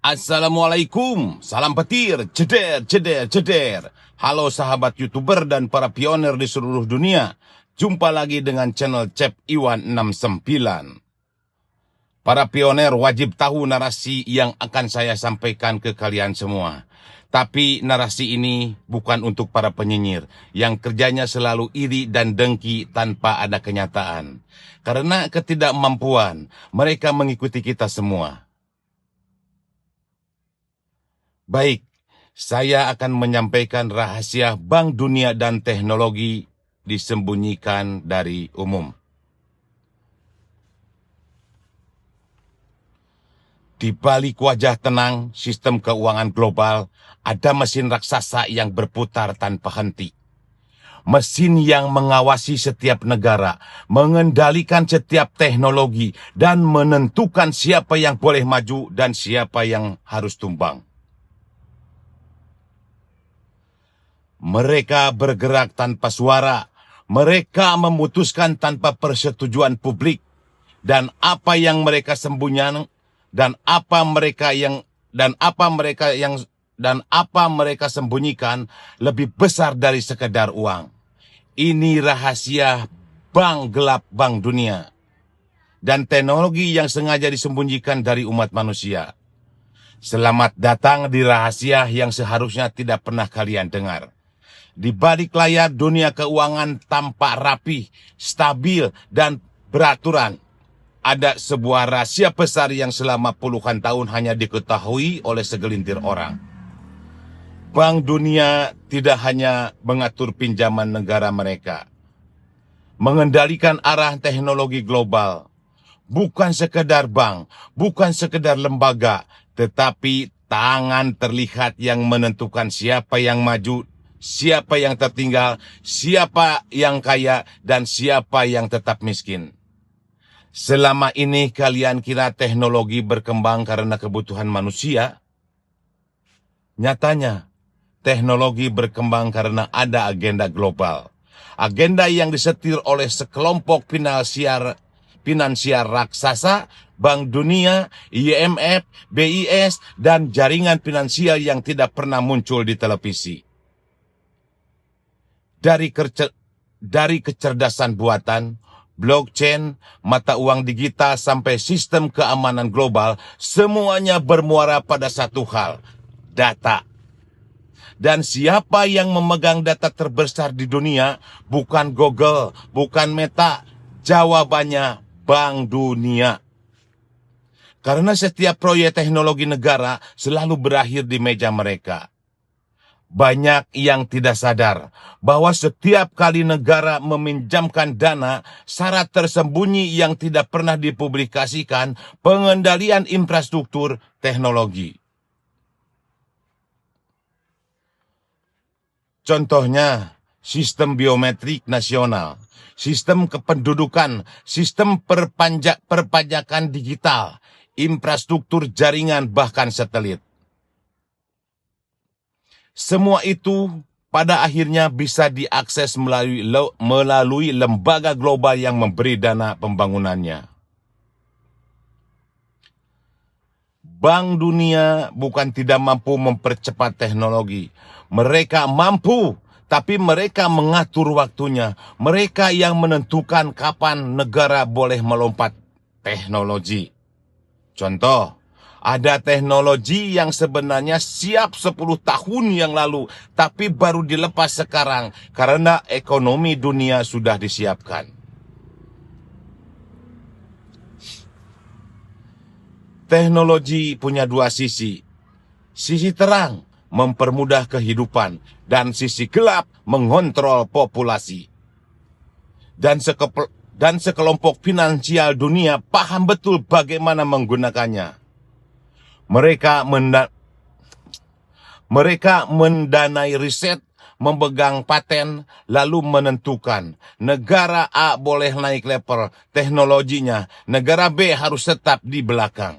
Assalamualaikum, salam petir, ceder, ceder, ceder. Halo sahabat YouTuber dan para pioner di seluruh dunia. Jumpa lagi dengan channel Cep Iwan 69. Para pioner wajib tahu narasi yang akan saya sampaikan ke kalian semua. Tapi narasi ini bukan untuk para penyinyir yang kerjanya selalu iri dan dengki tanpa ada kenyataan. Karena ketidakmampuan, mereka mengikuti kita semua. Baik, saya akan menyampaikan rahasia Bank Dunia dan teknologi disembunyikan dari umum. Di balik wajah tenang sistem keuangan global, ada mesin raksasa yang berputar tanpa henti. Mesin yang mengawasi setiap negara, mengendalikan setiap teknologi, dan menentukan siapa yang boleh maju dan siapa yang harus tumbang. Mereka bergerak tanpa suara, mereka memutuskan tanpa persetujuan publik, dan apa mereka sembunyikan lebih besar dari sekedar uang. Ini rahasia bank gelap Bank Dunia dan teknologi yang sengaja disembunyikan dari umat manusia. Selamat datang di rahasia yang seharusnya tidak pernah kalian dengar. Di balik layar dunia keuangan tampak rapi, stabil, dan beraturan. Ada sebuah rahasia besar yang selama puluhan tahun hanya diketahui oleh segelintir orang. Bank Dunia tidak hanya mengatur pinjaman negara mereka, mengendalikan arah teknologi global. Bukan sekedar bank, bukan sekedar lembaga, tetapi tangan terlihat yang menentukan siapa yang maju, siapa yang tertinggal, siapa yang kaya, dan siapa yang tetap miskin. Selama ini kalian kira teknologi berkembang karena kebutuhan manusia? Nyatanya, teknologi berkembang karena ada agenda global. Agenda yang disetir oleh sekelompok finansial raksasa, Bank Dunia, IMF, BIS, dan jaringan finansial yang tidak pernah muncul di televisi. Dari kecerdasan buatan, blockchain, mata uang digital, sampai sistem keamanan global, semuanya bermuara pada satu hal, data. Dan siapa yang memegang data terbesar di dunia? Bukan Google, bukan Meta, jawabannya Bank Dunia. Karena setiap proyek teknologi negara selalu berakhir di meja mereka. Banyak yang tidak sadar bahwa setiap kali negara meminjamkan dana, syarat tersembunyi yang tidak pernah dipublikasikan, pengendalian infrastruktur teknologi. Contohnya, sistem biometrik nasional, sistem kependudukan, sistem perpajakan digital, infrastruktur jaringan, bahkan satelit. Semua itu pada akhirnya bisa diakses melalui lembaga global yang memberi dana pembangunannya. Bank Dunia bukan tidak mampu mempercepat teknologi. Mereka mampu, tapi mereka mengatur waktunya. Mereka yang menentukan kapan negara boleh melompat teknologi. Contoh, ada teknologi yang sebenarnya siap 10 tahun yang lalu, tapi baru dilepas sekarang karena ekonomi dunia sudah disiapkan. Teknologi punya dua sisi. Sisi terang mempermudah kehidupan dan sisi gelap mengontrol populasi. Dan sekelompok finansial dunia paham betul bagaimana menggunakannya. Mereka mendanai riset, memegang paten, lalu menentukan negara A boleh naik level teknologinya, negara B harus tetap di belakang.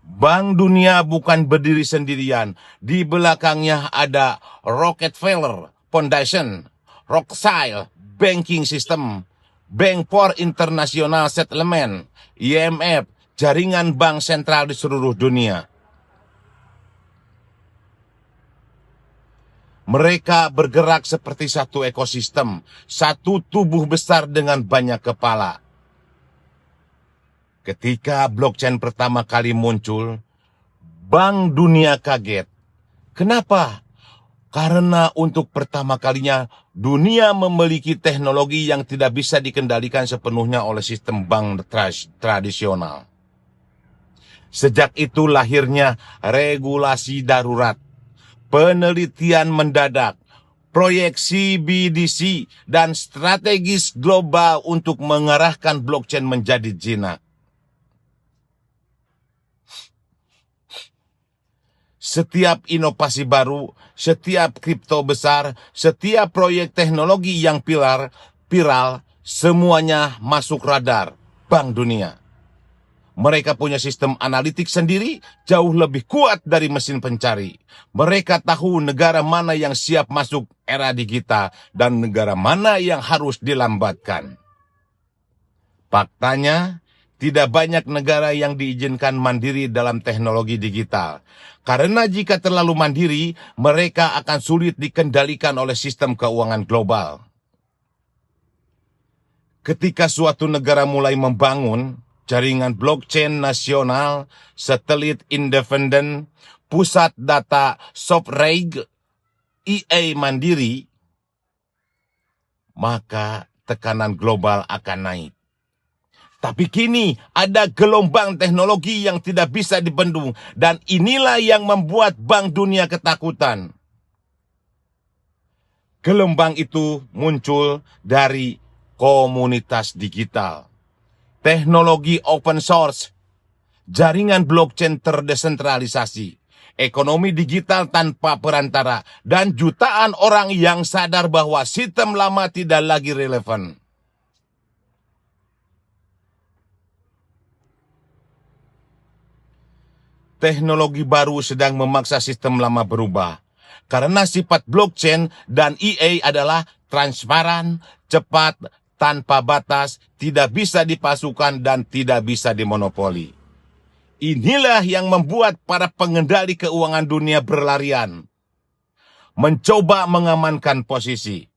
Bank Dunia bukan berdiri sendirian. Di belakangnya ada Rockefeller Foundation, Rothschild Banking System, Bank for International Settlement, IMF, jaringan bank sentral di seluruh dunia. Mereka bergerak seperti satu ekosistem, satu tubuh besar dengan banyak kepala. Ketika blockchain pertama kali muncul, Bank Dunia kaget. Kenapa? Karena untuk pertama kalinya dunia memiliki teknologi yang tidak bisa dikendalikan sepenuhnya oleh sistem bank tradisional. Sejak itu lahirnya regulasi darurat, penelitian mendadak, proyeksi BDC, dan strategis global untuk mengarahkan blockchain menjadi jinak. Setiap inovasi baru, setiap kripto besar, setiap proyek teknologi yang viral, semuanya masuk radar Bank Dunia. Mereka punya sistem analitik sendiri jauh lebih kuat dari mesin pencari. Mereka tahu negara mana yang siap masuk era digital dan negara mana yang harus dilambatkan. Faktanya, tidak banyak negara yang diizinkan mandiri dalam teknologi digital. Karena jika terlalu mandiri, mereka akan sulit dikendalikan oleh sistem keuangan global. Ketika suatu negara mulai membangun jaringan blockchain nasional, satelit independen, pusat data sovereign, EA mandiri, maka tekanan global akan naik. Tapi kini ada gelombang teknologi yang tidak bisa dibendung, dan inilah yang membuat Bank Dunia ketakutan. Gelombang itu muncul dari komunitas digital, teknologi open source, jaringan blockchain terdesentralisasi, ekonomi digital tanpa perantara, dan jutaan orang yang sadar bahwa sistem lama tidak lagi relevan. Teknologi baru sedang memaksa sistem lama berubah. Karena sifat blockchain dan EA adalah transparan, cepat, tanpa batas, tidak bisa dipalsukan dan tidak bisa dimonopoli. Inilah yang membuat para pengendali keuangan dunia berlarian, mencoba mengamankan posisi.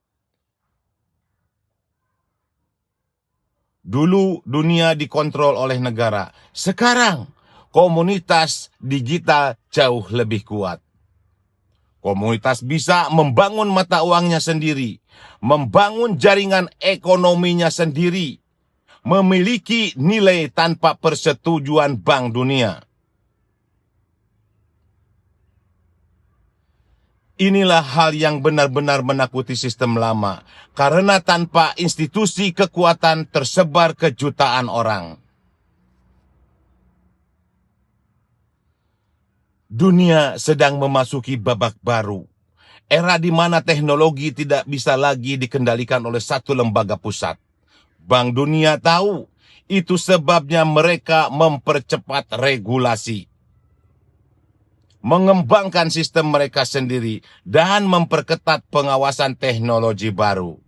Dulu dunia dikontrol oleh negara, sekarang komunitas digital jauh lebih kuat. Komunitas bisa membangun mata uangnya sendiri, membangun jaringan ekonominya sendiri, memiliki nilai tanpa persetujuan Bank Dunia. Inilah hal yang benar-benar menakuti sistem lama, karena tanpa institusi kekuatan tersebar ke jutaan orang. Dunia sedang memasuki babak baru, era di mana teknologi tidak bisa lagi dikendalikan oleh satu lembaga pusat. Bank Dunia tahu, itu sebabnya mereka mempercepat regulasi, mengembangkan sistem mereka sendiri, dan memperketat pengawasan teknologi baru.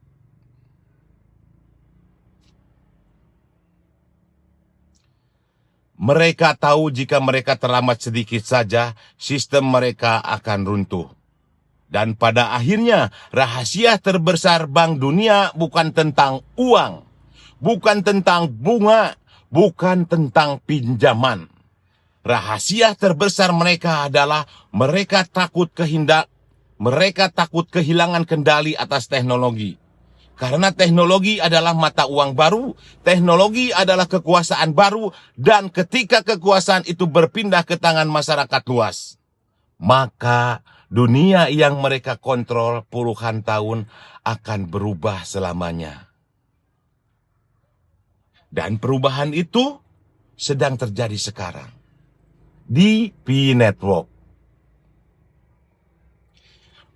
Mereka tahu jika mereka terlambat sedikit saja, sistem mereka akan runtuh. Dan pada akhirnya, rahasia terbesar Bank Dunia bukan tentang uang, bukan tentang bunga, bukan tentang pinjaman. Rahasia terbesar mereka adalah mereka takut kehilangan kendali atas teknologi. Karena teknologi adalah mata uang baru, teknologi adalah kekuasaan baru, dan ketika kekuasaan itu berpindah ke tangan masyarakat luas, maka dunia yang mereka kontrol puluhan tahun akan berubah selamanya. Dan perubahan itu sedang terjadi sekarang di P-Network.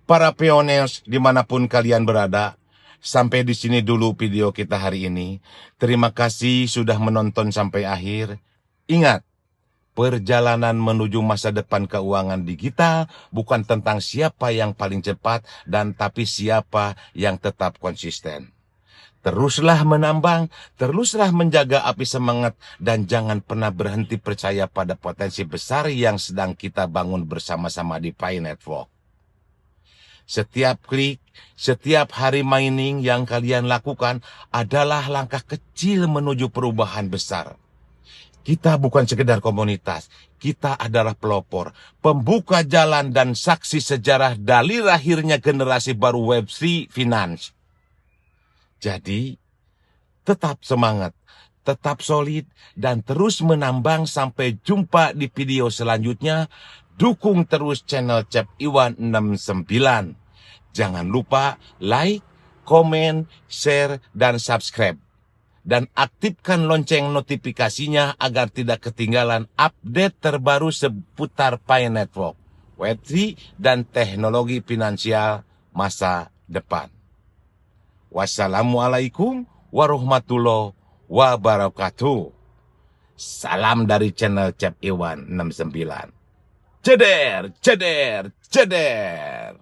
Para pioneers dimanapun kalian berada, sampai di sini dulu video kita hari ini. Terima kasih sudah menonton sampai akhir. Ingat, perjalanan menuju masa depan keuangan digital bukan tentang siapa yang paling cepat, dan tapi siapa yang tetap konsisten. Teruslah menambang, teruslah menjaga api semangat, dan jangan pernah berhenti percaya pada potensi besar yang sedang kita bangun bersama-sama di Pi Network. Setiap klik, setiap hari mining yang kalian lakukan adalah langkah kecil menuju perubahan besar. Kita bukan sekedar komunitas, kita adalah pelopor, pembuka jalan dan saksi sejarah dari lahirnya generasi baru Web3 Finance. Jadi, tetap semangat, tetap solid, dan terus menambang sampai jumpa di video selanjutnya. Dukung terus channel Cep Iwan 69. Jangan lupa like, komen, share, dan subscribe. Dan aktifkan lonceng notifikasinya agar tidak ketinggalan update terbaru seputar Pi Network, Web3, dan teknologi finansial masa depan. Wassalamualaikum warahmatullahi wabarakatuh. Salam dari channel Cep Iwan 69. Ceder, ceder, ceder.